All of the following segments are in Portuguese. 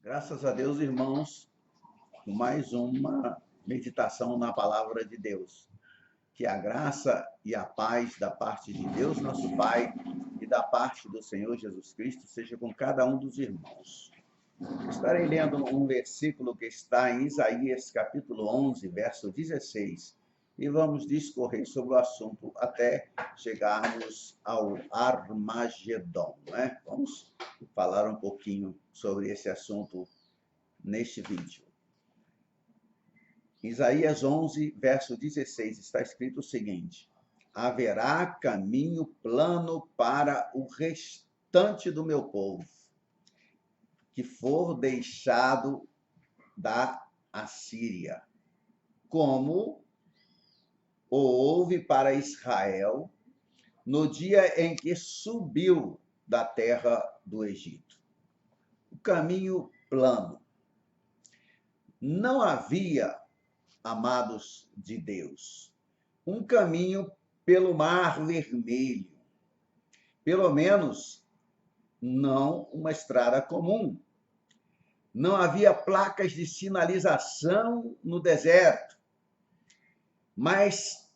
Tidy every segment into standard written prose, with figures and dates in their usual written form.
Graças a Deus, irmãos, mais uma meditação na palavra de Deus. Que a graça e a paz da parte de Deus, nosso Pai, e da parte do Senhor Jesus Cristo seja com cada um dos irmãos. Estarei lendo um versículo que está em Isaías, capítulo 11, verso 16, e vamos discorrer sobre o assunto até chegarmos ao Armagedon, né? Vamos falar um pouquinho sobre esse assunto neste vídeo. Isaías 11, verso 16, está escrito o seguinte: haverá caminho plano para o restante do meu povo, que for deixado da Assíria, como houve para Israel no dia em que subiu da terra do Egito. O caminho plano. Não havia, amados de Deus, um caminho pelo Mar Vermelho, pelo menos não uma estrada comum. Não havia placas de sinalização no deserto, mas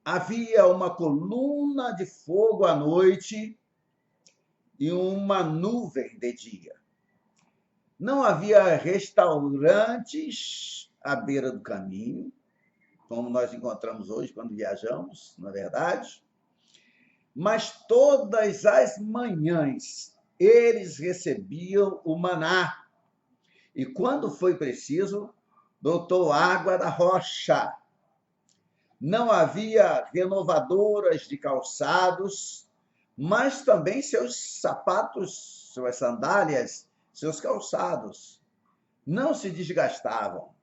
havia uma coluna de fogo à noite e uma nuvem de dia. Não havia restaurantes à beira do caminho, como nós encontramos hoje quando viajamos, na verdade. Mas todas as manhãs eles recebiam o maná. E quando foi preciso, brotou água da rocha. Não havia renovadoras de calçados, mas também seus sapatos, suas sandálias, seus calçados não se desgastavam.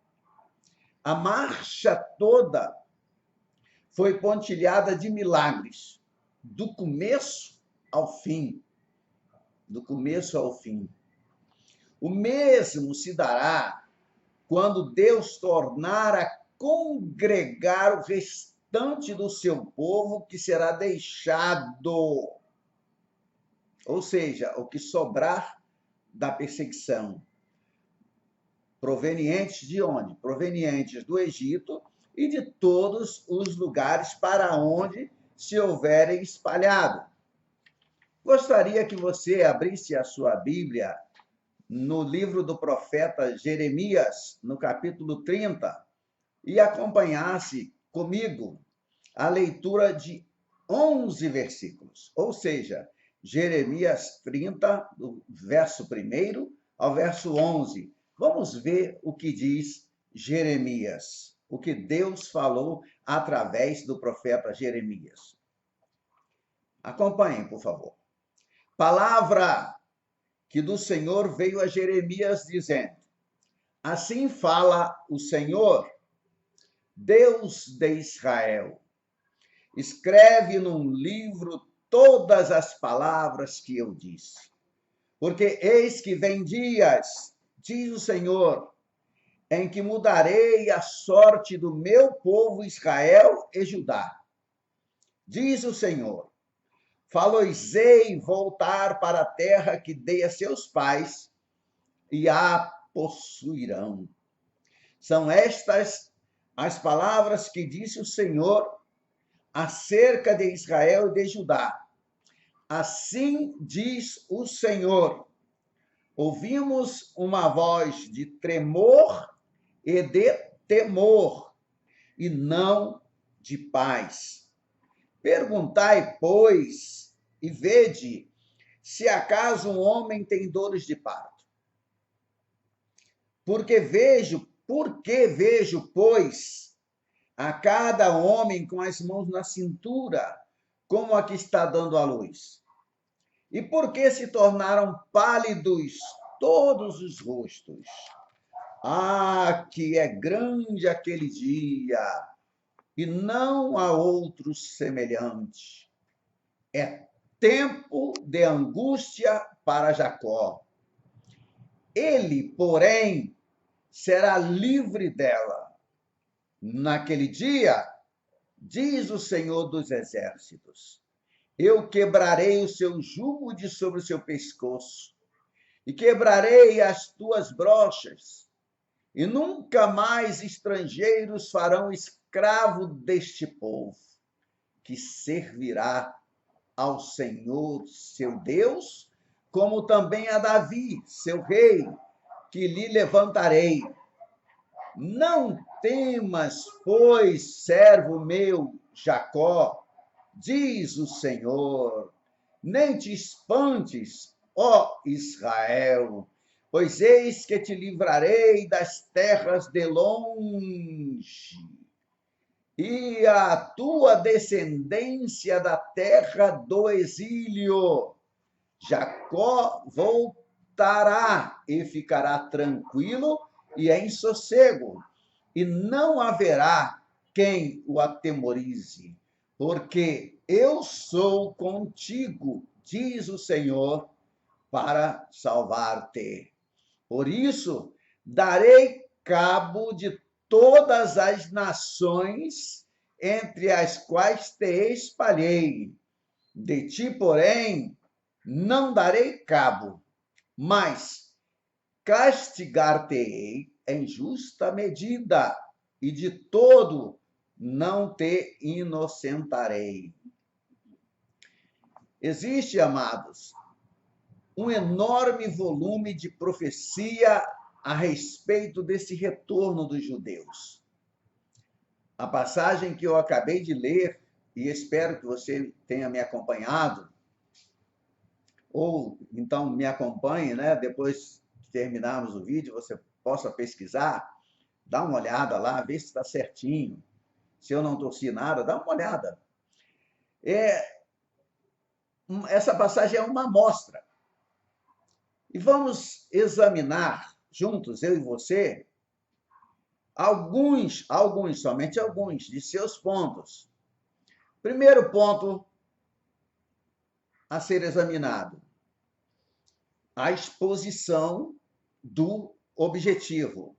A marcha toda foi pontilhada de milagres, do começo ao fim. Do começo ao fim. O mesmo se dará quando Deus tornar a congregar o restante do seu povo que será deixado. Ou seja, o que sobrar da perseguição. Provenientes de onde? Provenientes do Egito e de todos os lugares para onde se houverem espalhado. Gostaria que você abrisse a sua Bíblia no livro do profeta Jeremias, no capítulo 30, e acompanhasse comigo a leitura de 11 versículos. Ou seja, Jeremias 30, do verso 1 ao verso 11. Vamos ver o que diz Jeremias, o que Deus falou através do profeta Jeremias. Acompanhem, por favor. Palavra que do Senhor veio a Jeremias dizendo: assim fala o Senhor, Deus de Israel. Escreve num livro todas as palavras que eu disse. Porque eis que vem dias, diz o Senhor, em que mudarei a sorte do meu povo Israel e Judá. Diz o Senhor: faloizei voltar para a terra que dei a seus pais, e a possuirão. São estas as palavras que disse o Senhor acerca de Israel e de Judá. Assim diz o Senhor: ouvimos uma voz de tremor e de temor, e não de paz. Perguntai, pois, e vede, se acaso um homem tem dores de parto. Por que vejo, pois, a cada homem com as mãos na cintura, como a que está dando à luz? E por que se tornaram pálidos todos os rostos? Ah, que é grande aquele dia, e não há outro semelhante. É tempo de angústia para Jacó. Ele, porém, será livre dela. Naquele dia, diz o Senhor dos Exércitos, eu quebrarei o seu jugo de sobre o seu pescoço e quebrarei as tuas brochas, e nunca mais estrangeiros farão escravo deste povo, que servirá ao Senhor, seu Deus, como também a Davi, seu rei, que lhe levantarei. Não temas, pois, servo meu, Jacó, diz o Senhor, nem te espantes, ó Israel, pois eis que te livrarei das terras de longe, e a tua descendência da terra do exílio. Jacó voltará e ficará tranquilo e em sossego, e não haverá quem o atemorize, porque eu sou contigo, diz o Senhor, para salvar-te. Por isso, darei cabo de todas as nações entre as quais te espalhei. De ti, porém, não darei cabo, mas castigar-te-ei em justa medida, e de todo não te inocentarei. Existe, amados, um enorme volume de profecia a respeito desse retorno dos judeus. A passagem que eu acabei de ler, e espero que você tenha me acompanhado, ou então me acompanhe, né? Depois de terminarmos o vídeo, você possa pesquisar, dá uma olhada lá, ver se está certinho. Se eu não torci nada, dá uma olhada. Essa passagem é uma amostra. E vamos examinar juntos, eu e você, somente alguns de seus pontos. Primeiro ponto a ser examinado: a exposição do objetivo.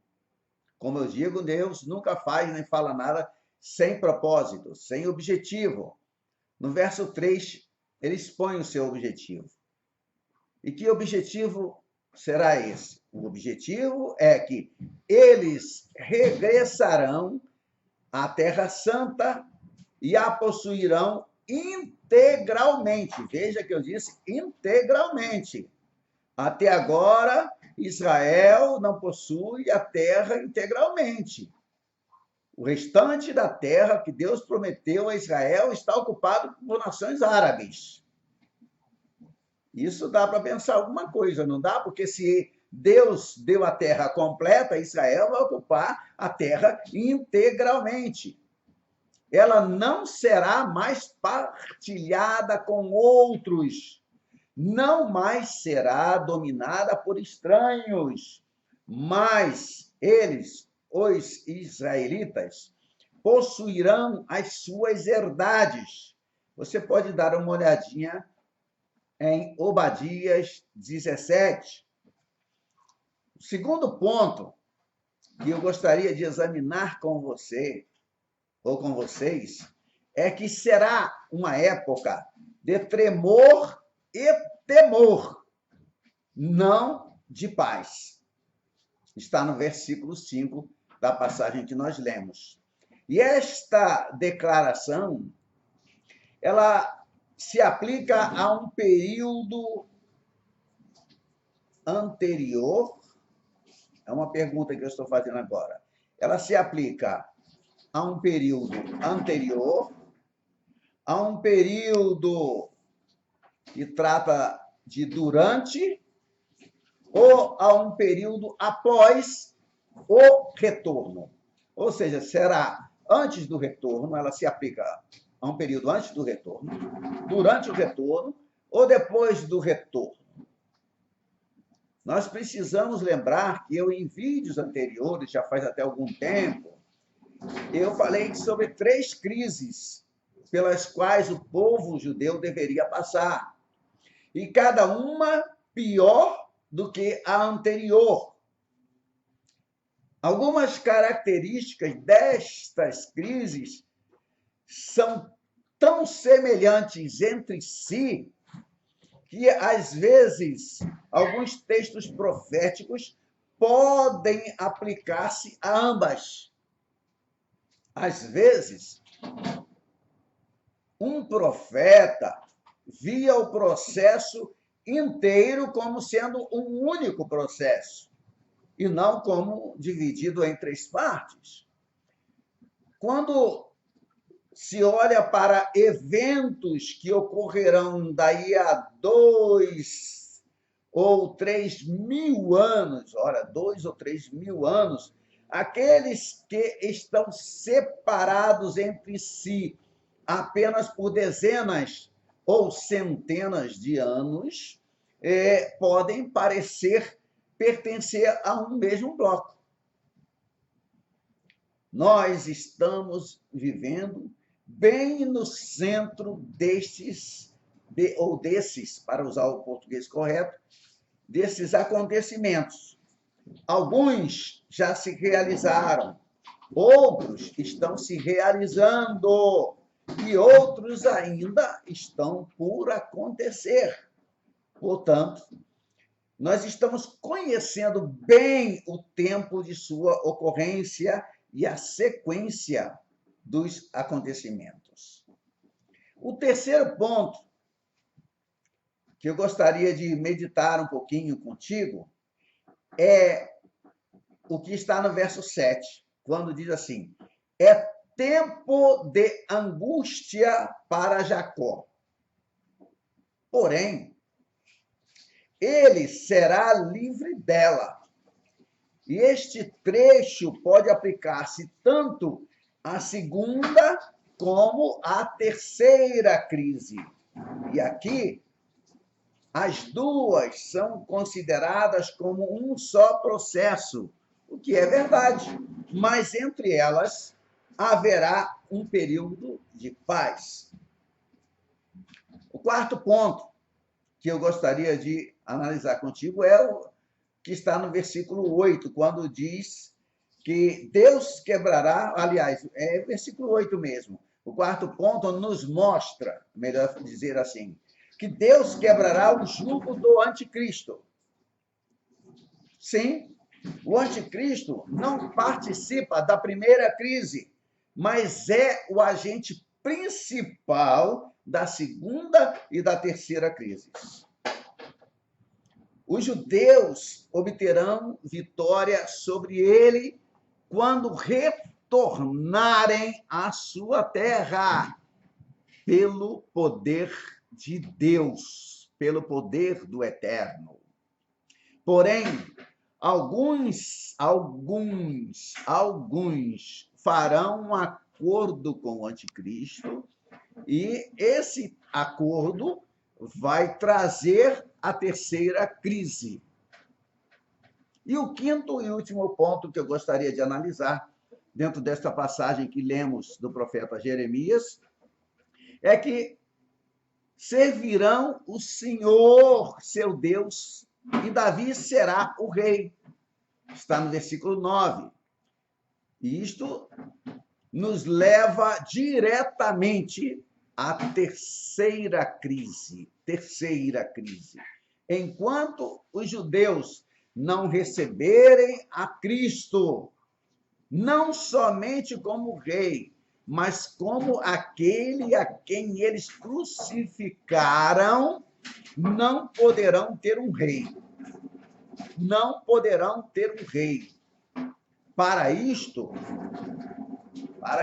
Como eu digo, Deus nunca faz nem fala nada sem propósito, sem objetivo. No verso 3, ele expõe o seu objetivo. E que objetivo será esse? O objetivo é que eles regressarão à Terra Santa e a possuirão integralmente. Veja que eu disse integralmente. Até agora, Israel não possui a terra integralmente. O restante da terra que Deus prometeu a Israel está ocupado por nações árabes. Isso dá para pensar alguma coisa, não dá? Porque se Deus deu a terra completa, Israel vai ocupar a terra integralmente. Ela não será mais partilhada com outros, não mais será dominada por estranhos, mas eles, os israelitas, possuirão as suas herdades. Você pode dar uma olhadinha em Obadias 17. O segundo ponto que eu gostaria de examinar com você, ou com vocês, é que será uma época de tremor e temor, não de paz. Está no versículo 5 da passagem que nós lemos. E esta declaração, ela se aplica a um período anterior. É uma pergunta que eu estou fazendo agora. Ela se aplica a um período anterior, a um período que trata de durante, ou a um período após o retorno. Ou seja, será antes do retorno, ela se aplica a um período antes do retorno, durante o retorno ou depois do retorno. Nós precisamos lembrar que eu, em vídeos anteriores, já faz até algum tempo, eu falei sobre 3 crises pelas quais o povo judeu deveria passar. E cada uma pior do que a anterior. Algumas características destas crises são tão semelhantes entre si que, às vezes, alguns textos proféticos podem aplicar-se a ambas. Às vezes, um profeta via o processo inteiro como sendo um único processo, e não como dividido em três partes. Quando se olha para eventos que ocorrerão daí a 2 ou 3 mil anos, ora, 2 ou 3 mil anos, aqueles que estão separados entre si apenas por dezenas ou centenas de anos, podem parecer pertencer a um mesmo bloco. Nós estamos vivendo bem no centro desses, para usar o português correto, desses acontecimentos. Alguns já se realizaram, outros estão se realizando e outros ainda estão por acontecer. Portanto, nós estamos conhecendo bem o tempo de sua ocorrência e a sequência dos acontecimentos. O terceiro ponto que eu gostaria de meditar um pouquinho contigo é o que está no verso 7, quando diz assim: é tempo de angústia para Jacó. Porém, ele será livre dela. E este trecho pode aplicar-se tanto à segunda como à terceira crise. E aqui, as duas são consideradas como um só processo, o que é verdade, mas entre elas haverá um período de paz. O quarto ponto que eu gostaria de analisar contigo é o que está no versículo 8, quando diz que Deus quebrará, aliás, é versículo 8 mesmo. O quarto ponto nos mostra, melhor dizer assim, que Deus quebrará o jugo do anticristo. Sim, o anticristo não participa da primeira crise, mas é o agente principal da segunda e da terceira crise. Os judeus obterão vitória sobre ele quando retornarem à sua terra, pelo poder de Deus, pelo poder do Eterno. Porém, alguns farão um acordo com o anticristo, e esse acordo vai trazer a terceira crise. E o quinto e último ponto que eu gostaria de analisar, dentro desta passagem que lemos do profeta Jeremias, é que servirão o Senhor, seu Deus, e Davi será o rei. Está no versículo 9. E isto nos leva diretamente à terceira crise. Enquanto os judeus não receberem a Cristo, não somente como rei, mas como aquele a quem eles crucificaram, não poderão ter um rei. Não poderão ter um rei. Para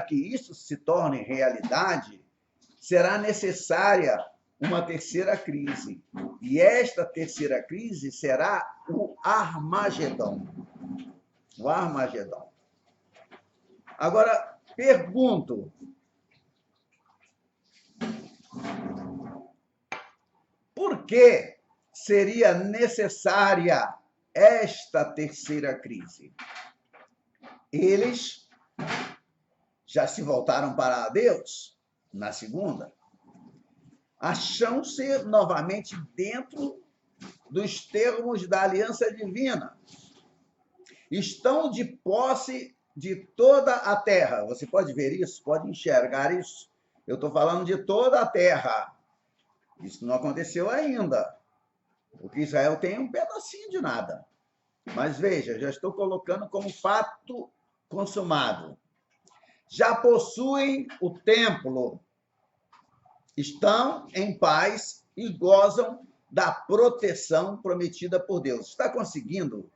que isto se torne realidade, será necessária uma terceira crise. E esta terceira crise será o Armagedon. O Armagedon. Agora, pergunto: por que seria necessária esta terceira crise? Eles já se voltaram para Deus na segunda. Acham-se novamente dentro dos termos da aliança divina. Estão de posse de toda a terra. Você pode ver isso? Pode enxergar isso? Eu estou falando de toda a terra. Isso não aconteceu ainda, porque Israel tem um pedacinho de nada. Mas veja, já estou colocando como fato consumado. Já possuem o templo, estão em paz e gozam da proteção prometida por Deus. Está conseguindo,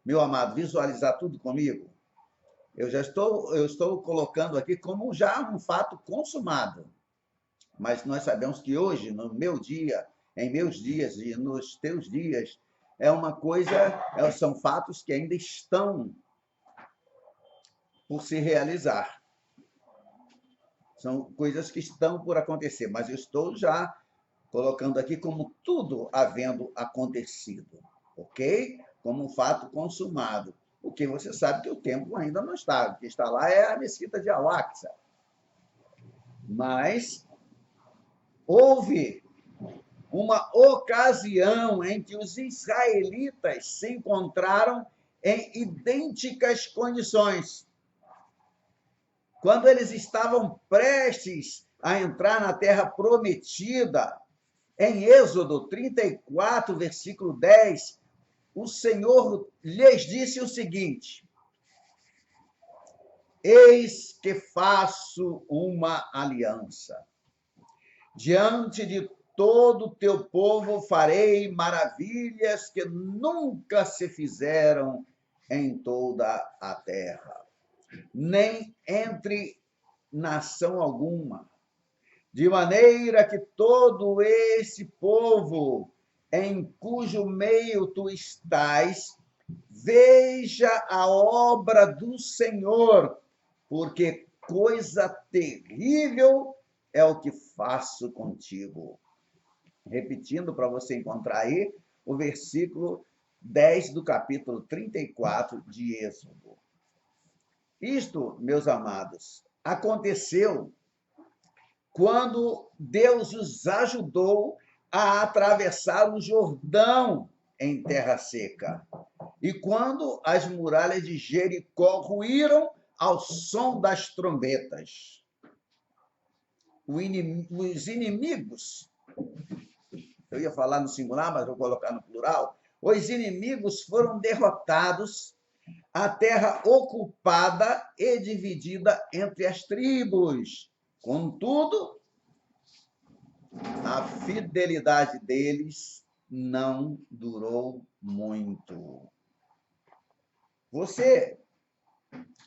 meu amado, visualizar tudo comigo? Eu estou colocando aqui como já um fato consumado. Mas nós sabemos que hoje, no meu dia, em meus dias e nos teus dias, é uma coisa, são fatos que ainda estão por se realizar. São coisas que estão por acontecer, mas eu estou já colocando aqui como tudo havendo acontecido, ok? Como um fato consumado. Porque você sabe que o templo ainda não está. O que está lá é a mesquita de Al-Aqsa. Mas houve uma ocasião em que os israelitas se encontraram em idênticas condições. Quando eles estavam prestes a entrar na terra prometida, em Êxodo 34, versículo 10, o Senhor lhes disse o seguinte: eis que faço uma aliança. Diante de todo o teu povo farei maravilhas que nunca se fizeram em toda a terra, nem entre nação alguma, de maneira que todo esse povo em cujo meio tu estás veja a obra do Senhor, porque coisa terrível é o que faço contigo. Repetindo para você encontrar aí o versículo 10 do capítulo 34 de Êxodo. Isto, meus amados, aconteceu quando Deus os ajudou a atravessar o Jordão em terra seca. E quando as muralhas de Jericó ruíram ao som das trombetas. Os inimigos, eu ia falar no singular, mas vou colocar no plural, os inimigos foram derrotados, a terra ocupada e dividida entre as tribos. Contudo, a fidelidade deles não durou muito. Você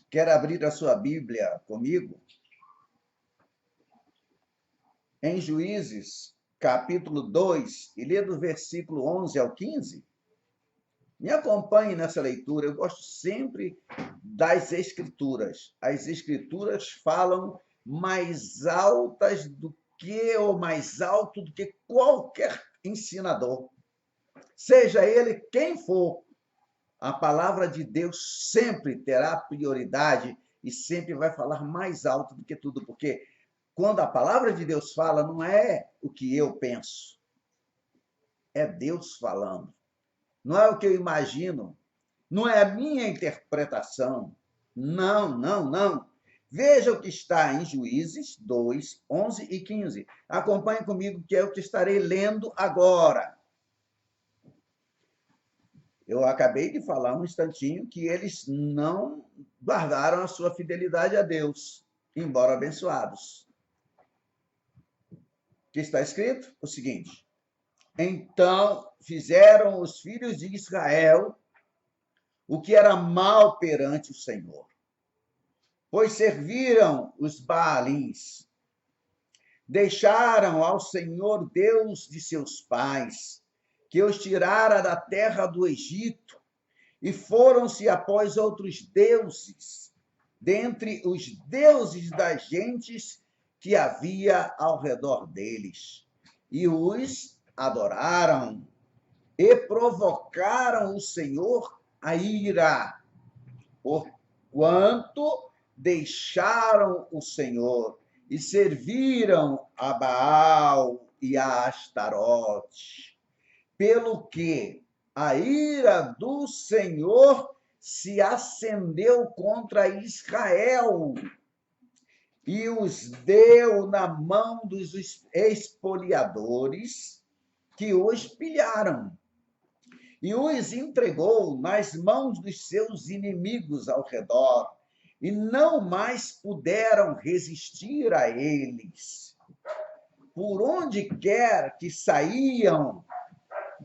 quer abrir a sua Bíblia comigo? Em Juízes, capítulo 2, e lê do versículo 11 ao 15. Me acompanhe nessa leitura. Eu gosto sempre das Escrituras. As Escrituras falam mais altas do que, ou mais alto do que qualquer ensinador. Seja ele quem for, a palavra de Deus sempre terá prioridade e sempre vai falar mais alto do que tudo, porque quando a palavra de Deus fala, não é o que eu penso, é Deus falando. Não é o que eu imagino, não é a minha interpretação. Não, não, não. Veja o que está em Juízes 2, 11 e 15. Acompanhe comigo, que é o que estarei lendo agora. Eu acabei de falar um instantinho que eles não guardaram a sua fidelidade a Deus, embora abençoados. O que está escrito? O seguinte: então fizeram os filhos de Israel o que era mal perante o Senhor, pois serviram os Baalins, deixaram ao Senhor Deus de seus pais, que os tirara da terra do Egito, e foram-se após outros deuses, dentre os deuses das gentes que havia ao redor deles, e os adoraram, e provocaram o Senhor a ira, porquanto deixaram o Senhor e serviram a Baal e a Astarote, pelo que a ira do Senhor se acendeu contra Israel, e os deu na mão dos espoliadores que os pilharam, e os entregou nas mãos dos seus inimigos ao redor, e não mais puderam resistir a eles. Por onde quer que saíam,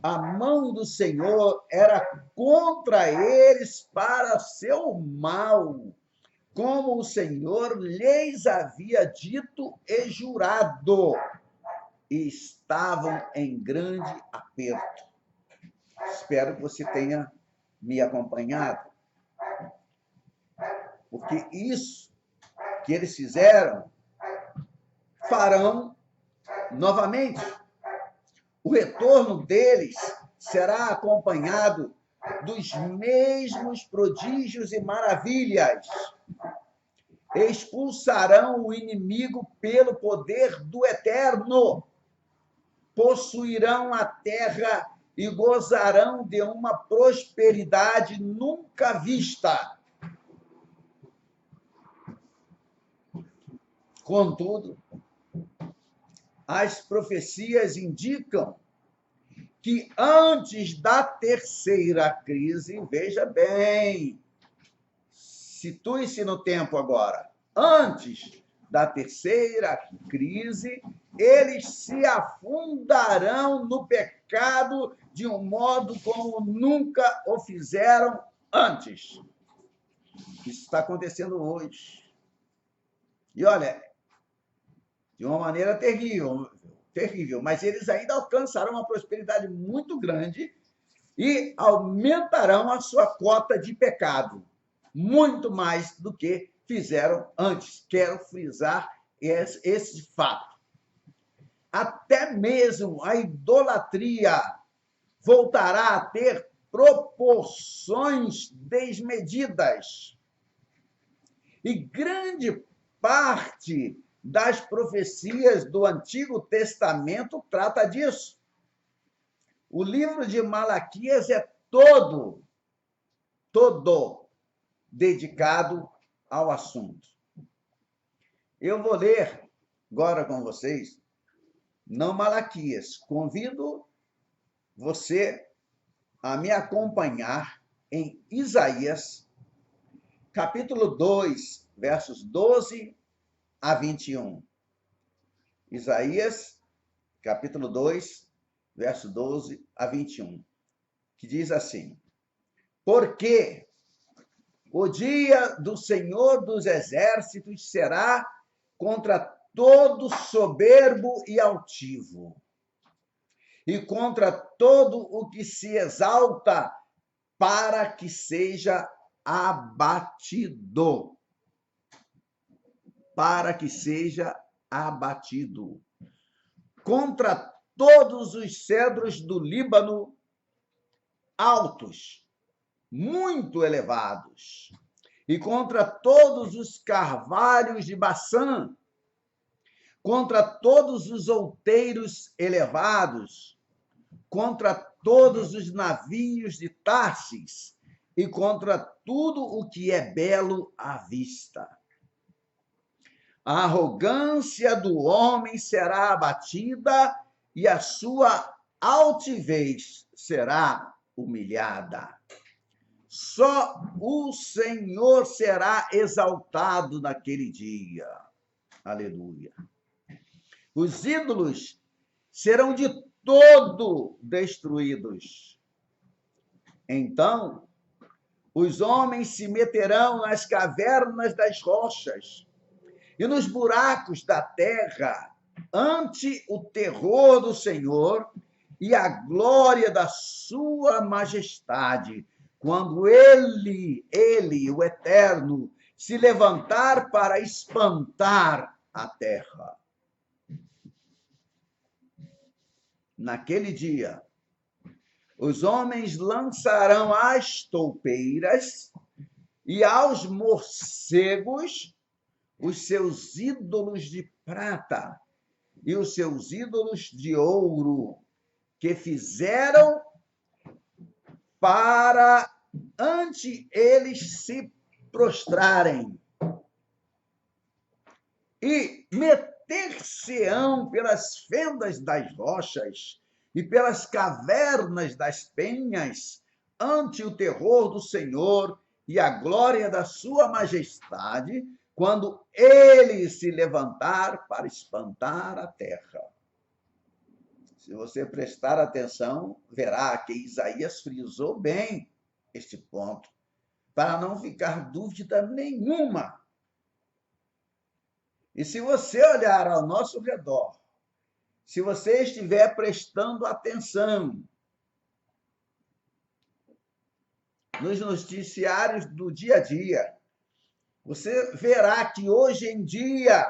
a mão do Senhor era contra eles para seu mal, como o Senhor lhes havia dito e jurado, e estavam em grande aperto. Espero que você tenha me acompanhado, porque isso que eles fizeram, farão novamente. O retorno deles será acompanhado dos mesmos prodígios e maravilhas. Expulsarão o inimigo pelo poder do Eterno, possuirão a terra e gozarão de uma prosperidade nunca vista. Contudo, as profecias indicam que antes da terceira crise, veja bem, situe-se no tempo agora, antes da terceira crise, eles se afundarão no pecado de um modo como nunca o fizeram antes. Isso está acontecendo hoje. E olha, de uma maneira terrível, mas eles ainda alcançarão uma prosperidade muito grande e aumentarão a sua cota de pecado, muito mais do que fizeram antes. Quero frisar esse fato. Até mesmo a idolatria voltará a ter proporções desmedidas. E grande parte das profecias do Antigo Testamento trata disso. O livro de Malaquias é todo dedicado ao assunto. Eu vou ler agora com vocês, não Malaquias, convido você a me acompanhar em Isaías, capítulo 2, versos 12 a 21. Isaías, capítulo 2, verso 12 a 21, que diz assim: porque o dia do Senhor dos Exércitos será contra todo soberbo e altivo, e contra todo o que se exalta, para que seja abatido. Para que seja abatido. Contra todos os cedros do Líbano altos, muito elevados, e contra todos os carvalhos de Baçã, contra todos os outeiros elevados, contra todos os navios de Tarsis, e contra tudo o que é belo à vista. A arrogância do homem será abatida e a sua altivez será humilhada. Só o Senhor será exaltado naquele dia. Aleluia. Os ídolos serão de todo destruídos. Então, os homens se meterão nas cavernas das rochas e nos buracos da terra, ante o terror do Senhor e a glória da sua majestade, quando ele, o Eterno, se levantar para espantar a terra. Naquele dia, os homens lançarão às toupeiras e aos morcegos os seus ídolos de prata e os seus ídolos de ouro, que fizeram para ante eles se prostrarem. e meter-se-ão pelas fendas das rochas e pelas cavernas das penhas ante o terror do Senhor e a glória da sua majestade, quando ele se levantar para espantar a terra. Se você prestar atenção, verá que Isaías frisou bem este ponto, para não ficar dúvida nenhuma. E se você olhar ao nosso redor, se você estiver prestando atenção nos noticiários do dia a dia, você verá que hoje em dia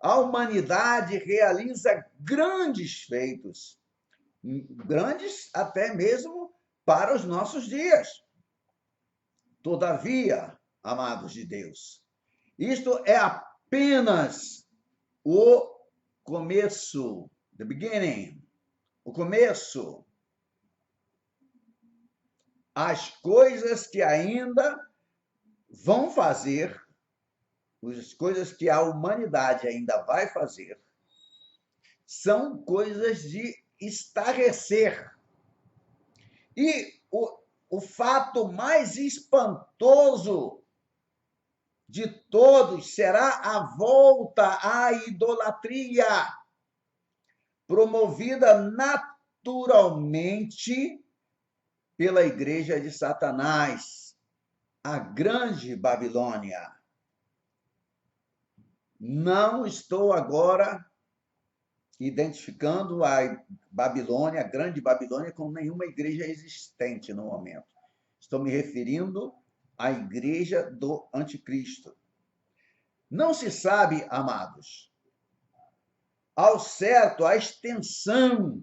a humanidade realiza grandes feitos, grandes até mesmo para os nossos dias. Todavia, amados de Deus, isto é apenas o começo, the beginning, o começo. As coisas que ainda vão fazer, as coisas que a humanidade ainda vai fazer, são coisas de estarrecer. E o fato mais espantoso de todos será a volta à idolatria, promovida naturalmente pela igreja de Satanás, a grande Babilônia. Não estou agora identificando a Babilônia, a grande Babilônia, com nenhuma igreja existente no momento. Estou me referindo à igreja do anticristo. Não se sabe, amados, ao certo a extensão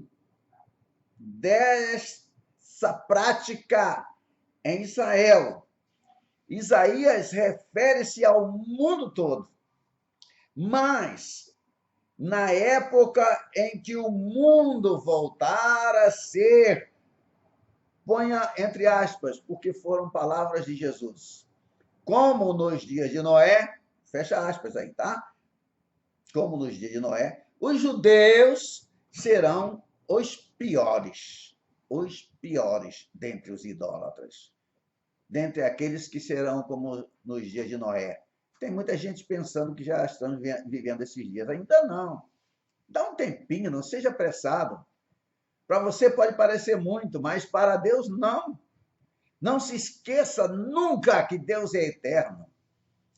dessa prática em Israel. Isaías refere-se ao mundo todo, mas na época em que o mundo voltar a ser, ponha entre aspas, porque foram palavras de Jesus, como nos dias de Noé, fecha aspas aí, tá? Como nos dias de Noé, os judeus serão os piores dentre os idólatras, dentre aqueles que serão como nos dias de Noé. Tem muita gente pensando que já estamos vivendo esses dias. Ainda não. Dá um tempinho, não seja apressado. Para você pode parecer muito, mas para Deus não. Não se esqueça nunca que Deus é eterno.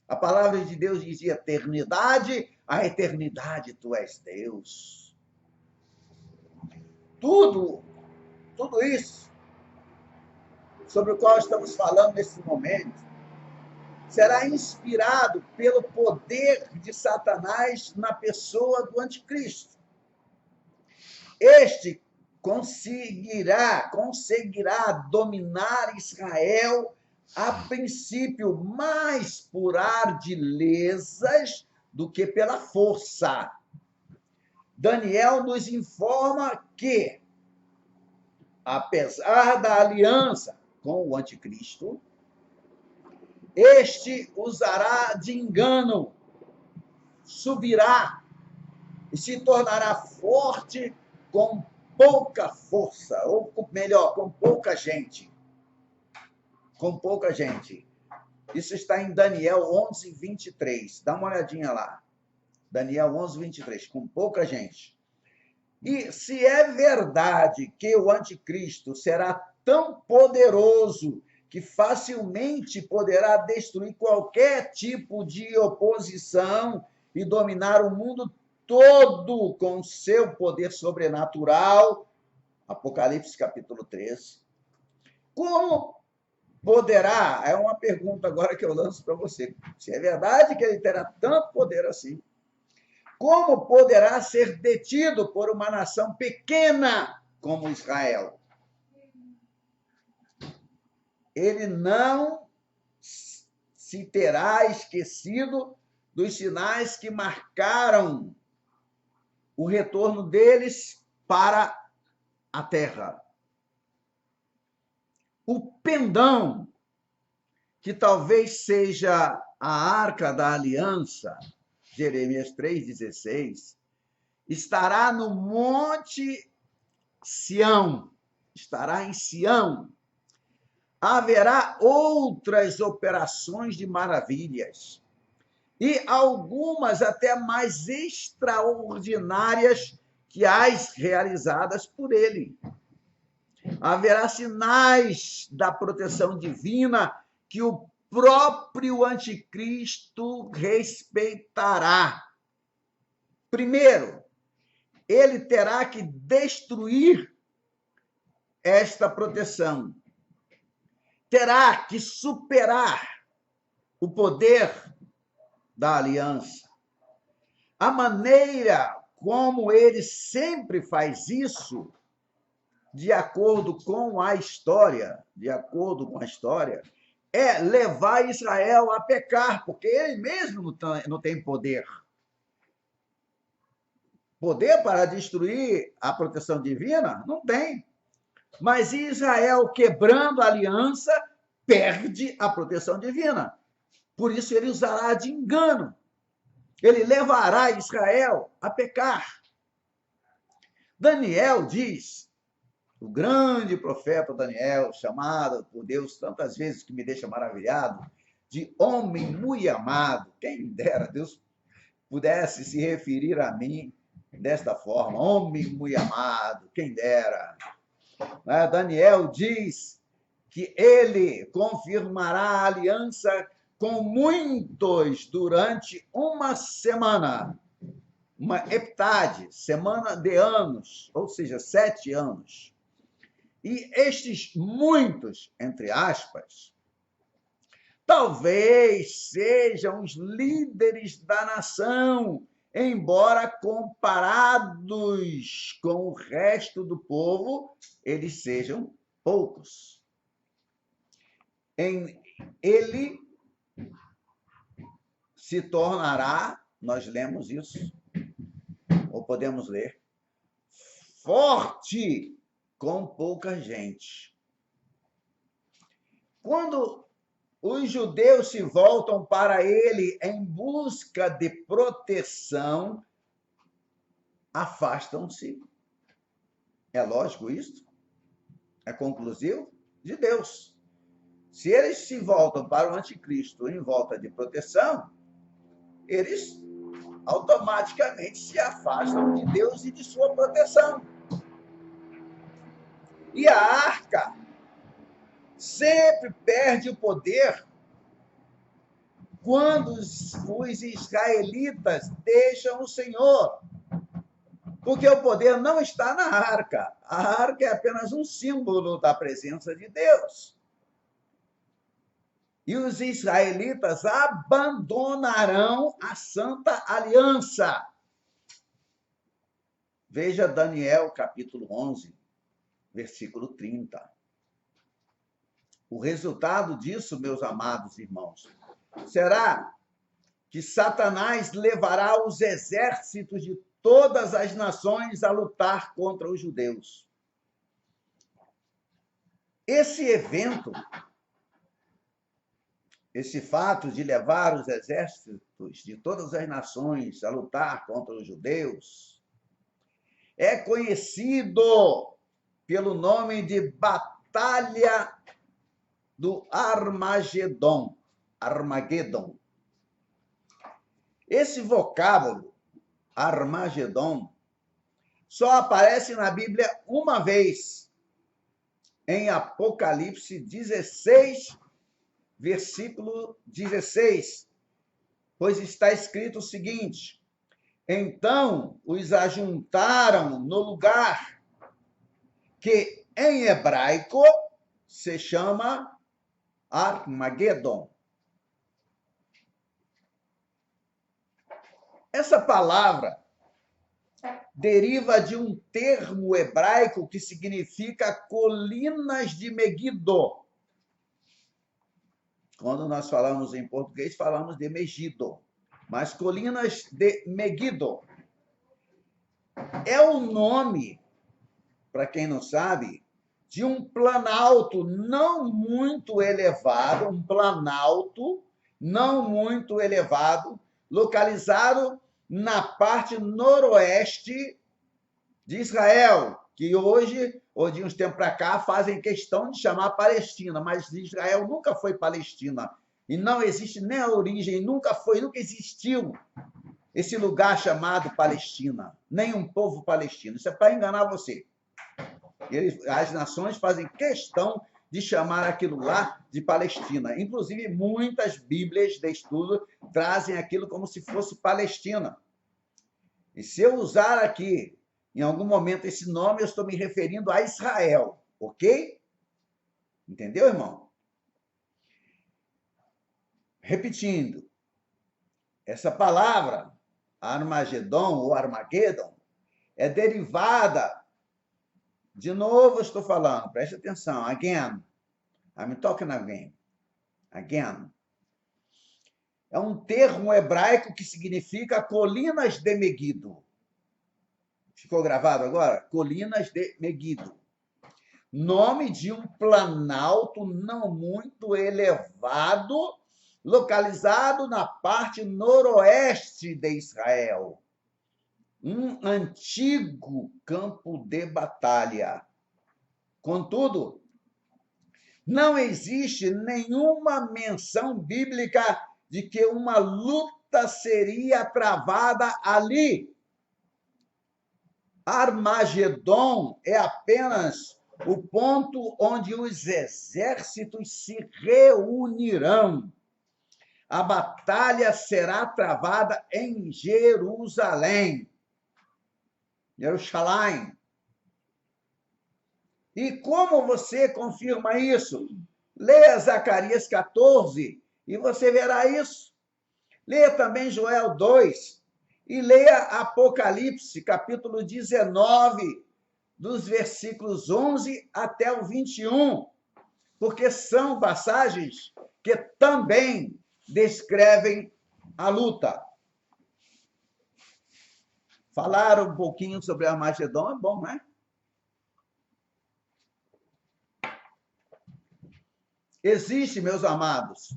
A palavra de Deus dizia eternidade, a eternidade tu és Deus. Tudo isso sobre o qual estamos falando nesse momento será inspirado pelo poder de Satanás na pessoa do anticristo. Este conseguirá dominar Israel, a princípio, mais por ardilezas do que pela força. Daniel nos informa que, apesar da aliança com o anticristo, este usará de engano, subirá e se tornará forte com pouca força, ou melhor, com pouca gente. Com pouca gente. Isso está em Daniel 11, 23. Dá uma olhadinha lá. Daniel 11, 23. Com pouca gente. E se é verdade que o anticristo será tão poderoso que facilmente poderá destruir qualquer tipo de oposição e dominar o mundo todo com seu poder sobrenatural, Apocalipse capítulo 13, como poderá, é uma pergunta agora que eu lanço para você, se é verdade que ele terá tanto poder assim, como poderá ser detido por uma nação pequena como Israel? Ele não se terá esquecido dos sinais que marcaram o retorno deles para a terra. O pendão, que talvez seja a arca da aliança, Jeremias 3,16, estará no monte Sião, estará em Sião. Haverá outras operações de maravilhas, e algumas até mais extraordinárias que as realizadas por ele. Haverá sinais da proteção divina que o próprio anticristo respeitará. Primeiro, ele terá que destruir esta proteção. Terá que superar o poder da aliança. A maneira como ele sempre faz isso, de acordo com a história, é levar Israel a pecar, porque ele mesmo não tem poder. Poder para destruir a proteção divina? Não tem. Mas Israel, quebrando a aliança, perde a proteção divina. Por isso ele usará de engano. Ele levará Israel a pecar. Daniel diz, o grande profeta Daniel, chamado por Deus tantas vezes que me deixa maravilhado, de homem muito amado. Quem dera Deus pudesse se referir a mim desta forma, homem muito amado, quem dera. Daniel diz que ele confirmará a aliança com muitos durante uma semana, uma heptade, semana de anos, ou seja, 7 anos. E estes muitos, entre aspas, talvez sejam os líderes da nação, embora comparados com o resto do povo, eles sejam poucos. Ele se tornará, nós lemos isso, ou podemos ler, forte com pouca gente. Quando os judeus se voltam para ele em busca de proteção, afastam-se. É lógico isso? É conclusivo? De Deus. Se eles se voltam para o anticristo em volta de proteção, eles automaticamente se afastam de Deus e de sua proteção. E a arca sempre perde o poder quando os israelitas deixam o Senhor. Porque o poder não está na arca. A arca é apenas um símbolo da presença de Deus. E os israelitas abandonarão a Santa Aliança. Veja Daniel, capítulo 11, versículo 30. O resultado disso, meus amados irmãos, será que Satanás levará os exércitos de todas as nações a lutar contra os judeus. Esse evento, esse fato de levar os exércitos de todas as nações a lutar contra os judeus, é conhecido pelo nome de Batalha do Armagedon. Esse vocábulo, Armagedon, só aparece na Bíblia uma vez, em Apocalipse 16, versículo 16, pois está escrito o seguinte: então os ajuntaram no lugar que em hebraico se chama Armagedon. Essa palavra deriva de um termo hebraico que significa colinas de Megido. Quando nós falamos em português, falamos de Megido, mas colinas de Megido é o nome, para quem não sabe, de um planalto não muito elevado, localizado na parte noroeste de Israel, que hoje, ou de uns tempos para cá, fazem questão de chamar Palestina, mas Israel nunca foi Palestina. E não existe nem a origem, nunca existiu esse lugar chamado Palestina, nem um povo palestino. Isso é para enganar você. As nações fazem questão de chamar aquilo lá de Palestina. Inclusive, muitas Bíblias de estudo trazem aquilo como se fosse Palestina. E se eu usar aqui, em algum momento, esse nome, eu estou me referindo a Israel, ok? Entendeu, irmão? Repetindo, essa palavra, Armagedon ou Armageddon, é derivada, de novo eu estou falando, preste atenção, again, I'm talking again. É um termo hebraico que significa colinas de Meguido. Ficou gravado agora? Colinas de Meguido. Nome de um planalto não muito elevado, localizado na parte noroeste de Israel. Um antigo campo de batalha. Contudo, não existe nenhuma menção bíblica de que uma luta seria travada ali. Armagedon é apenas o ponto onde os exércitos se reunirão. A batalha será travada em Jerusalém. E como você confirma isso? Leia Zacarias 14 e você verá isso. Leia também Joel 2 e leia Apocalipse, capítulo 19, dos versículos 11 até o 21, porque são passagens que também descrevem a luta. Falar um pouquinho sobre Armagedon é bom, né? Existe, meus amados,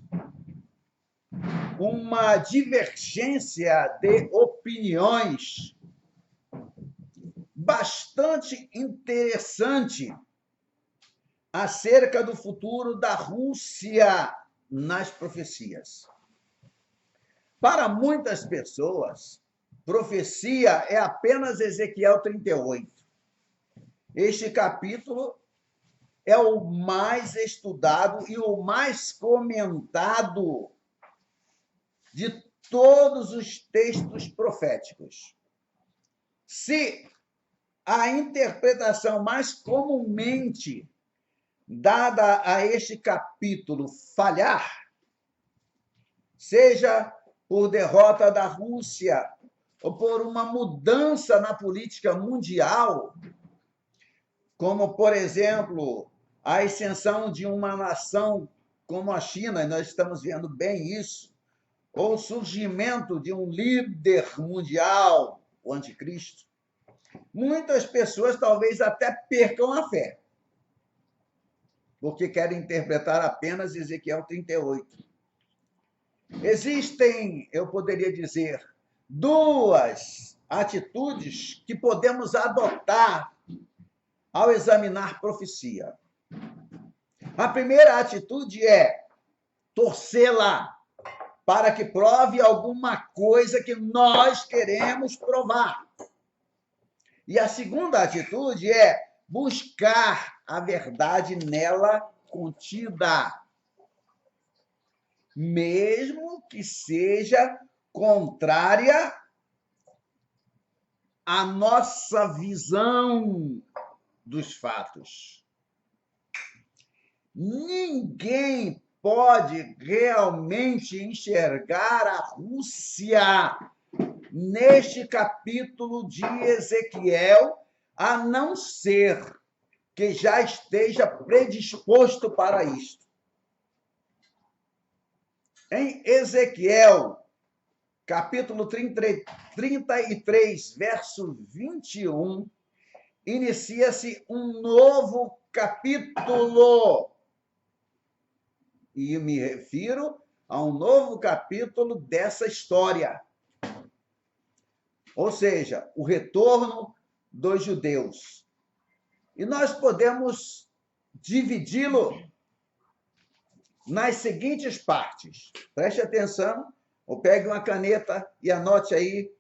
uma divergência de opiniões bastante interessante acerca do futuro da Rússia nas profecias. Para muitas pessoas, profecia é apenas Ezequiel 38. Este capítulo é o mais estudado e o mais comentado de todos os textos proféticos. Se a interpretação mais comumente dada a este capítulo falhar, seja por derrota da Rússia ou por uma mudança na política mundial, como, por exemplo, a ascensão de uma nação como a China, e nós estamos vendo bem isso, ou o surgimento de um líder mundial, o anticristo, muitas pessoas talvez até percam a fé, porque querem interpretar apenas Ezequiel 38. Existem, eu poderia dizer, duas atitudes que podemos adotar ao examinar profecia. A primeira atitude é torcê-la para que prove alguma coisa que nós queremos provar. E a segunda atitude é buscar a verdade nela contida, mesmo que seja contrária à nossa visão dos fatos. Ninguém pode realmente enxergar a Rússia neste capítulo de Ezequiel, a não ser que já esteja predisposto para isto. Em Ezequiel, capítulo 33, verso 21, inicia-se um novo capítulo. E me refiro a um novo capítulo dessa história. Ou seja, o retorno dos judeus. E nós podemos dividi-lo nas seguintes partes. Preste atenção, ou pegue uma caneta e anote aí,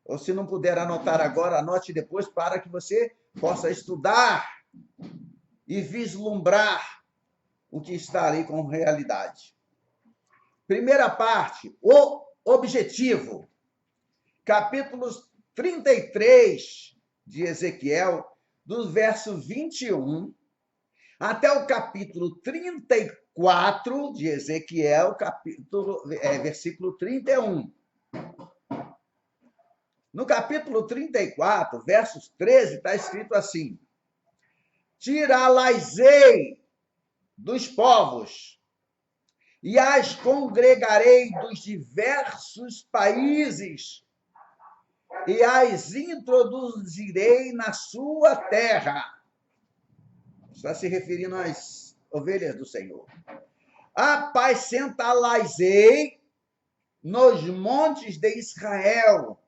ou se não puder anotar agora, anote depois para que você possa estudar e vislumbrar o que está ali com realidade. Primeira parte, o objetivo. Capítulos 33 de Ezequiel, do verso 21 até o capítulo 34 de Ezequiel, versículo 31. No capítulo 34, versos 13, está escrito assim: Tirá-las-ei dos povos, e as congregarei dos diversos países, e as introduzirei na sua terra. Está se referindo às ovelhas do Senhor. Apacentá-las-ei nos montes de Israel,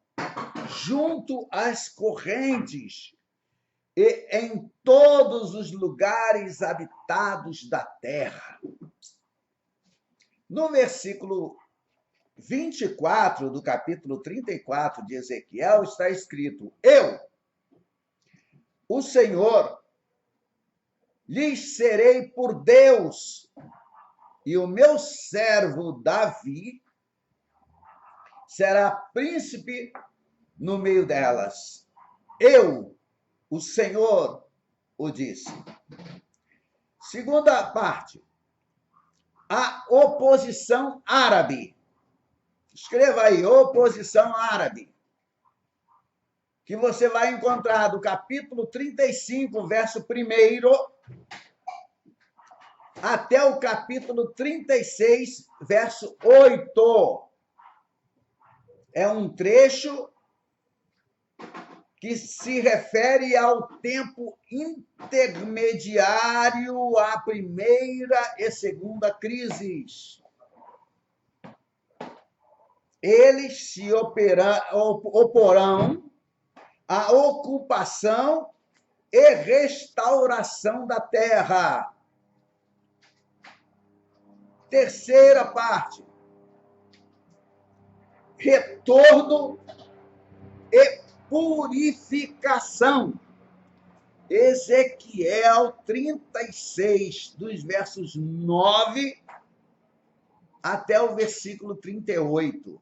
junto às correntes, e em todos os lugares habitados da terra. No versículo 24 do capítulo 34 de Ezequiel está escrito: Eu, o Senhor, lhes serei por Deus, e o meu servo Davi será príncipe no meio delas. Eu, o Senhor, o disse. Segunda parte, a oposição árabe. Escreva aí, oposição árabe, que você vai encontrar do capítulo 35, verso 1 até o capítulo 36, verso 8. É um trecho que se refere ao tempo intermediário à primeira e segunda crises. Eles se oporão à ocupação e restauração da terra. Terceira parte, retorno e purificação. Ezequiel 36, dos versos 9 até o versículo 38.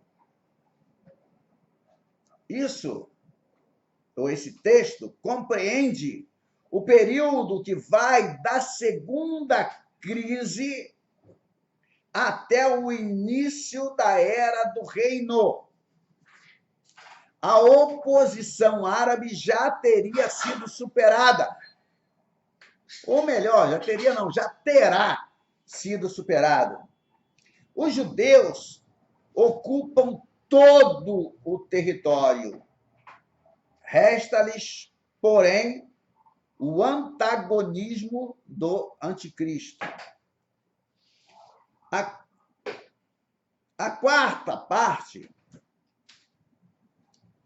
Esse texto compreende o período que vai da segunda crise até o início da era do reino. A oposição árabe já teria sido superada. Ou melhor, já terá sido superada. Os judeus ocupam todo o território. Resta-lhes, porém, o antagonismo do anticristo. A quarta parte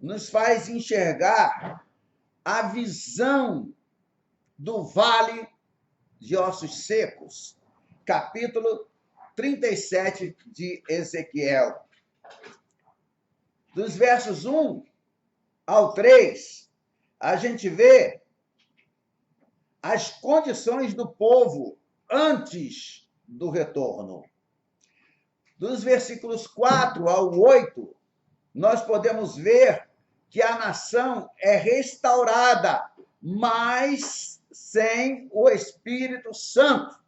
nos faz enxergar a visão do Vale de Ossos Secos, capítulo 37 de Ezequiel. Dos versos 1 ao 3, a gente vê as condições do povo antes do retorno. Dos versículos 4 ao 8, nós podemos ver que a nação é restaurada, mas sem o Espírito Santo.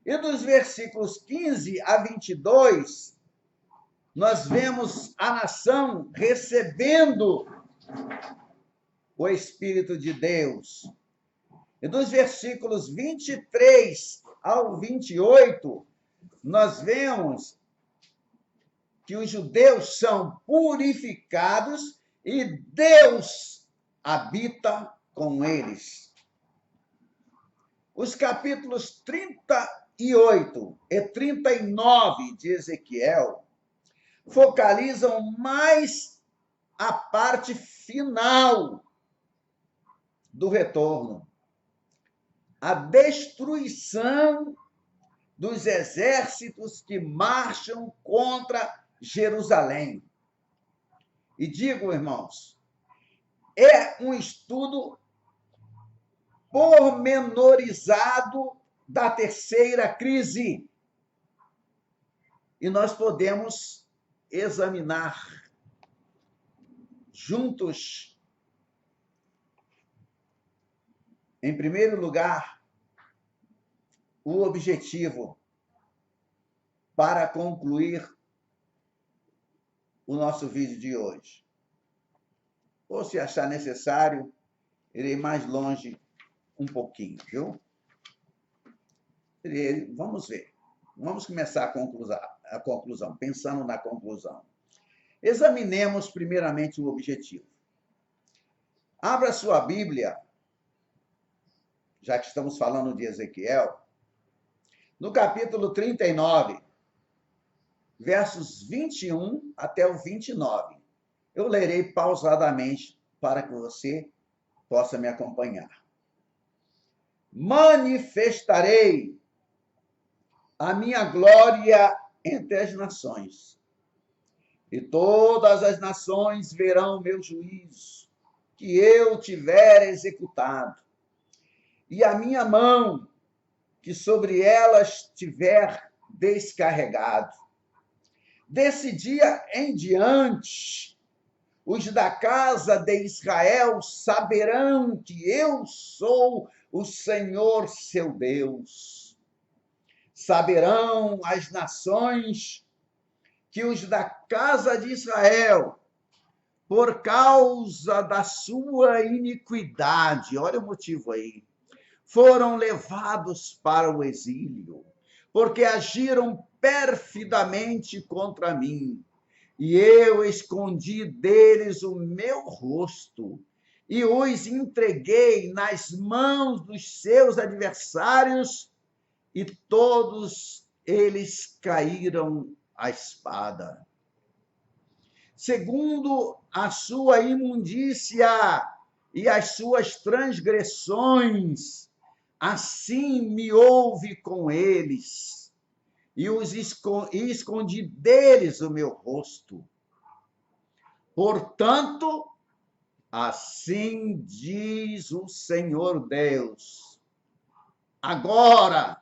E dos versículos 15 a 22, nós vemos a nação recebendo o Espírito de Deus. E dos versículos 23 ao 28, nós vemos que os judeus são purificados e Deus habita com eles. Os capítulos 38 e 39 de Ezequiel focalizam mais a parte final do retorno, a destruição dos exércitos que marcham contra Jerusalém. E digo, irmãos, é um estudo pormenorizado da terceira crise. E nós podemos examinar juntos, em primeiro lugar, o objetivo para concluir o nosso vídeo de hoje. Ou, se achar necessário, irei mais longe um pouquinho, viu? Vamos ver. Vamos começar a conclusão, pensando na conclusão. Examinemos primeiramente o objetivo. Abra sua Bíblia, já que estamos falando de Ezequiel, no capítulo 39, versos 21 até o 29. Eu lerei pausadamente para que você possa me acompanhar. Manifestarei a minha glória entre as nações, e todas as nações verão meu juízo, que eu tiver executado, e a minha mão, que sobre elas tiver descarregado. Desse dia em diante, os da casa de Israel saberão que eu sou o Senhor seu Deus. Saberão as nações que os da casa de Israel, por causa da sua iniquidade, olha o motivo aí, foram levados para o exílio, porque agiram perfidamente contra mim. E eu escondi deles o meu rosto e os entreguei nas mãos dos seus adversários, e todos eles caíram à espada. Segundo a sua imundícia e as suas transgressões, assim me houve com eles, e escondi deles o meu rosto. Portanto, assim diz o Senhor Deus: agora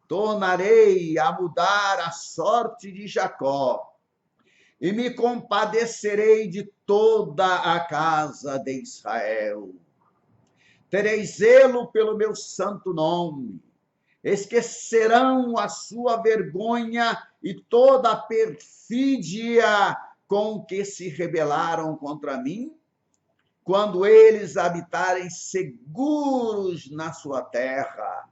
tornarei a mudar a sorte de Jacó, e me compadecerei de toda a casa de Israel. Terei zelo pelo meu santo nome. Esquecerão a sua vergonha e toda a perfídia com que se rebelaram contra mim, quando eles habitarem seguros na sua terra,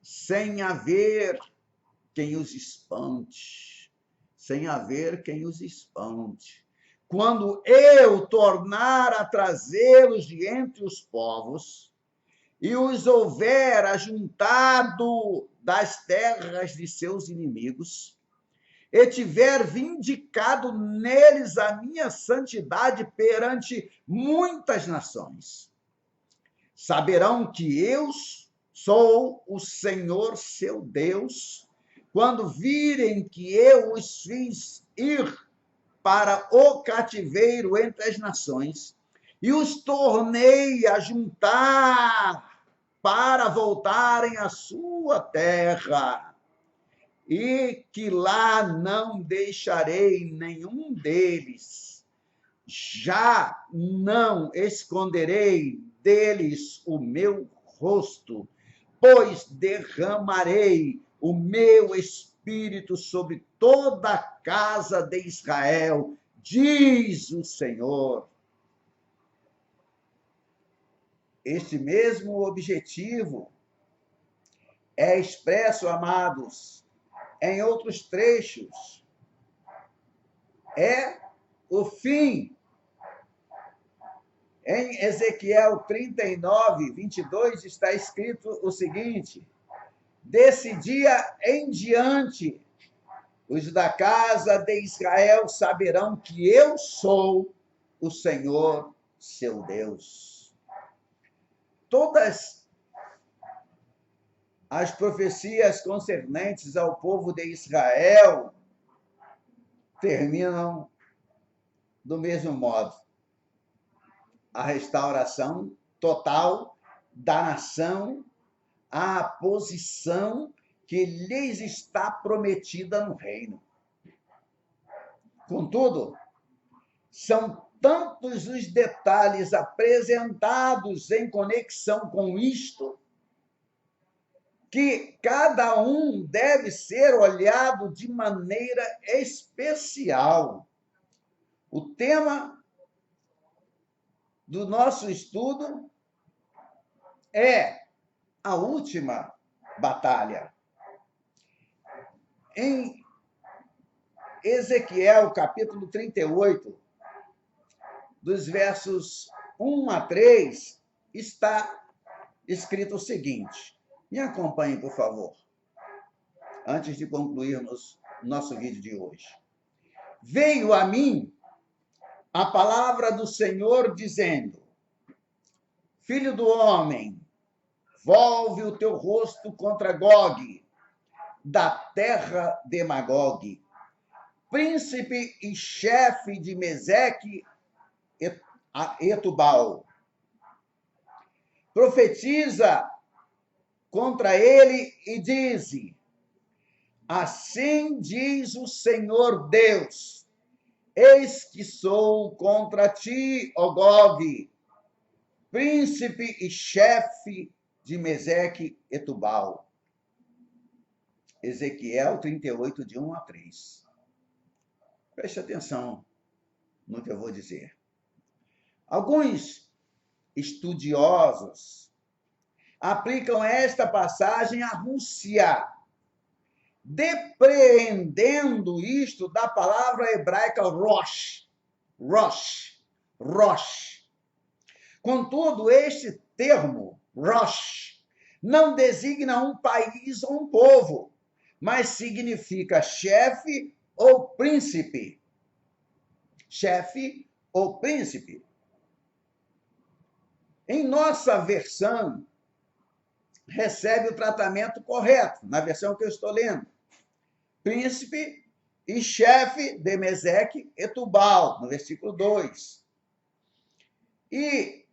sem haver quem os espante. Sem haver quem os espante. Quando eu tornar a trazê-los de entre os povos, e os houver ajuntado das terras de seus inimigos, e tiver vindicado neles a minha santidade perante muitas nações, saberão que eu sou o Senhor seu Deus, quando virem que eu os fiz ir para o cativeiro entre as nações, e os tornei a juntar para voltarem à sua terra, e que lá não deixarei nenhum deles, já não esconderei deles o meu rosto, pois derramarei o meu espírito sobre toda a casa de Israel, diz o Senhor. Este mesmo objetivo é expresso, amados, em outros trechos. É o fim. Em Ezequiel 39, 22, está escrito o seguinte: Desse dia em diante, os da casa de Israel saberão que eu sou o Senhor, seu Deus. Todas as profecias concernentes ao povo de Israel terminam do mesmo modo. A restauração total da nação à posição que lhes está prometida no reino. Contudo, são tantos os detalhes apresentados em conexão com isto, que cada um deve ser olhado de maneira especial. O tema do nosso estudo é a última batalha. Em Ezequiel, capítulo 38, dos versos 1 a 3, está escrito o seguinte. Me acompanhe, por favor, antes de concluirmos nosso vídeo de hoje. Veio a mim a palavra do Senhor dizendo: Filho do homem, volve o teu rosto contra Gog, da terra de Magog, príncipe e chefe de Meseque e Tubal. Profetiza contra ele e dize: Assim diz o Senhor Deus, eis que sou contra ti, ó Gog, príncipe e chefe de Meseque e Tubal. Ezequiel 38, de 1 a 3. Preste atenção no que eu vou dizer. Alguns estudiosos aplicam esta passagem à Rússia, depreendendo isto da palavra hebraica Rosh. Contudo, este termo, Rosh, não designa um país ou um povo, mas significa chefe ou príncipe. Chefe ou príncipe. Em nossa versão, recebe o tratamento correto, na versão que eu estou lendo. Príncipe e chefe de Meseque e Tubal, no versículo 2. E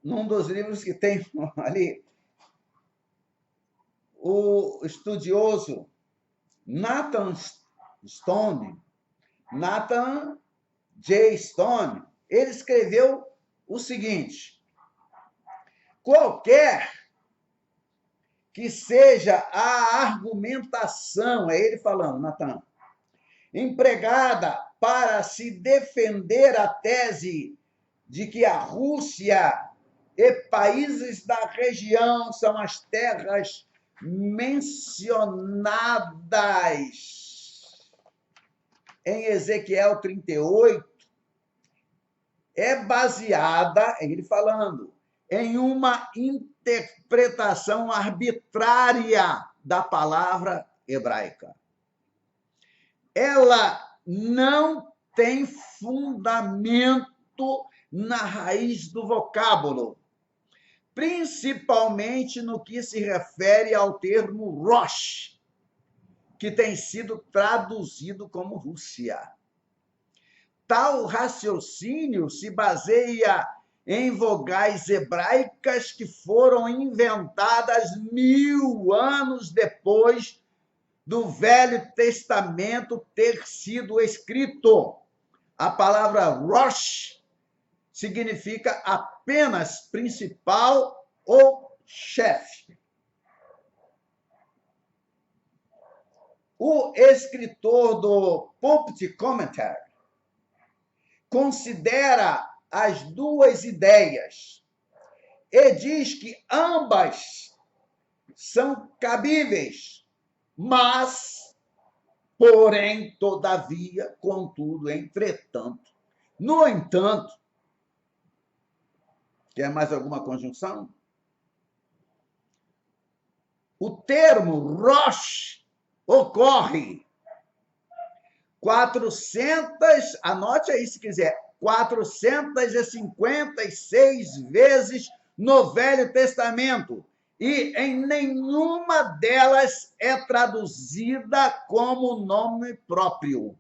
num dos livros que tem ali, o estudioso Nathan J. Stone, ele escreveu o seguinte: qualquer que seja a argumentação, é ele falando, Nathan, empregada para se defender a tese de que a Rússia e países da região são as terras mencionadas em Ezequiel 38, é baseada, ele falando, em uma interpretação arbitrária da palavra hebraica. Ela não tem fundamento na raiz do vocábulo, principalmente no que se refere ao termo Rosh, que tem sido traduzido como Rússia. Tal raciocínio se baseia em vogais hebraicas que foram inventadas 1000 anos depois do Velho Testamento ter sido escrito. A palavra Rosh significa apenas principal ou chefe. O escritor do Pulpit Commentary considera as duas ideias e diz que ambas são cabíveis, mas, porém, todavia, contudo, entretanto, no entanto. Quer mais alguma conjunção? o termo Rosh ocorre 400, anote aí se quiser, 456 vezes no Velho Testamento, e em nenhuma delas é traduzida como nome próprio.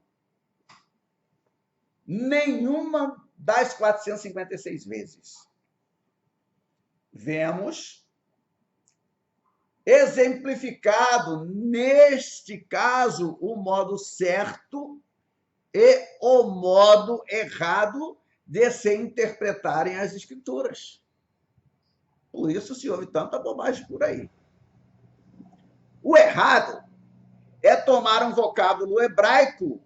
Nenhuma das 456 vezes. Vemos exemplificado, neste caso, o modo certo e o modo errado de se interpretarem as Escrituras. Por isso se ouve tanta bobagem por aí. O errado é tomar um vocábulo hebraico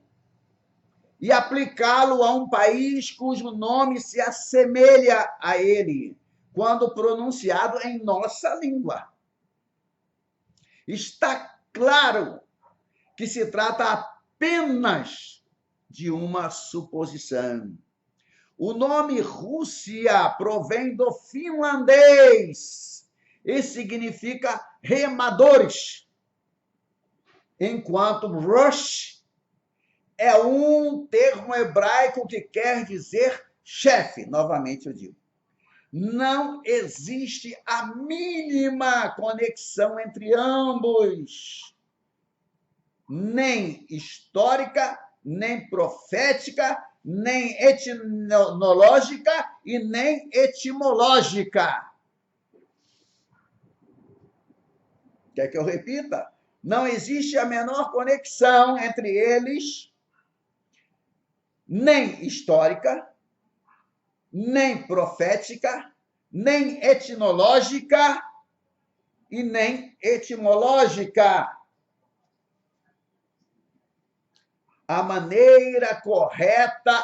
e aplicá-lo a um país cujo nome se assemelha a ele, quando pronunciado em nossa língua. Está claro que se trata apenas de uma suposição. O nome Rússia provém do finlandês e significa remadores, enquanto Rosh é um termo hebraico que quer dizer chefe, novamente eu digo. Não existe a mínima conexão entre ambos, nem histórica, nem profética, nem etnológica e nem etimológica. Quer que eu repita? Não existe a menor conexão entre eles, nem histórica, nem profética, nem etnológica e nem etimológica. A maneira correta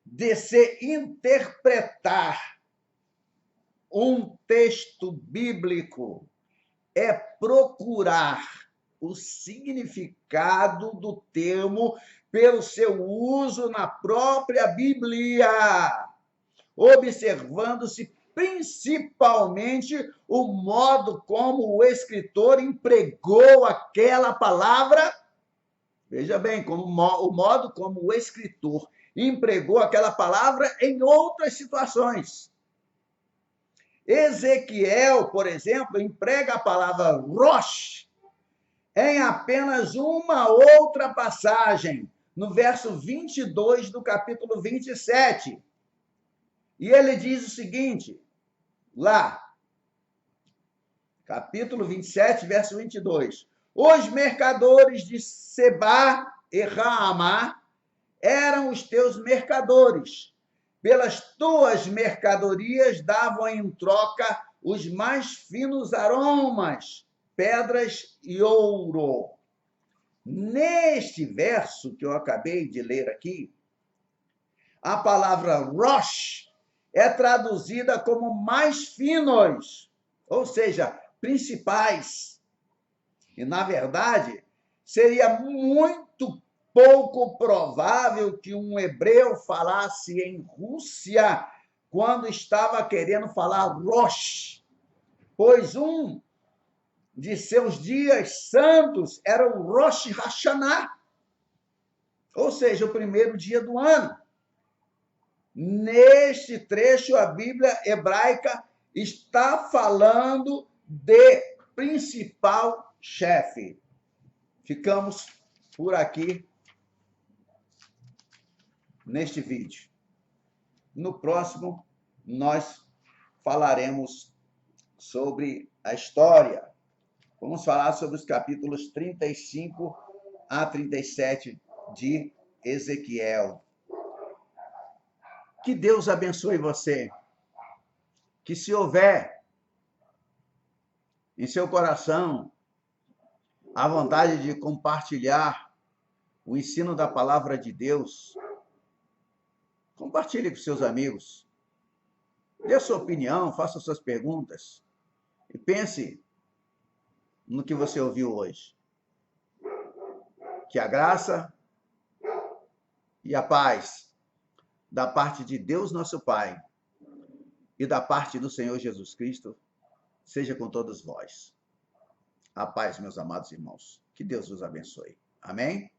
de se interpretar um texto bíblico é procurar o significado do termo pelo seu uso na própria Bíblia, observando-se principalmente o modo como o escritor empregou aquela palavra. Veja bem, o modo como o escritor empregou aquela palavra em outras situações. Ezequiel, por exemplo, emprega a palavra Rosh em apenas uma outra passagem, no verso 22 do capítulo 27. E ele diz o seguinte, lá, capítulo 27, verso 22. Os mercadores de Sebá e Raamá eram os teus mercadores. Pelas tuas mercadorias davam em troca os mais finos aromas, pedras e ouro. Neste verso que eu acabei de ler aqui, a palavra Rosh é traduzida como mais finos, ou seja, principais. E, na verdade, seria muito pouco provável que um hebreu falasse em Rússia quando estava querendo falar Rosh, pois um de seus dias santos era o Rosh Hashanah, ou seja, o primeiro dia do ano. Neste trecho, a Bíblia hebraica está falando de principal chefe. Ficamos por aqui neste vídeo. No próximo, nós falaremos sobre a história. Vamos falar sobre os capítulos 35 a 37 de Ezequiel. Que Deus abençoe você. Que se houver em seu coração a vontade de compartilhar o ensino da palavra de Deus, compartilhe com seus amigos. Dê a sua opinião, faça suas perguntas e pense no que você ouviu hoje. Que a graça e a paz da parte de Deus, nosso Pai, e da parte do Senhor Jesus Cristo, seja com todos vós. A paz, meus amados irmãos. Que Deus os abençoe. Amém?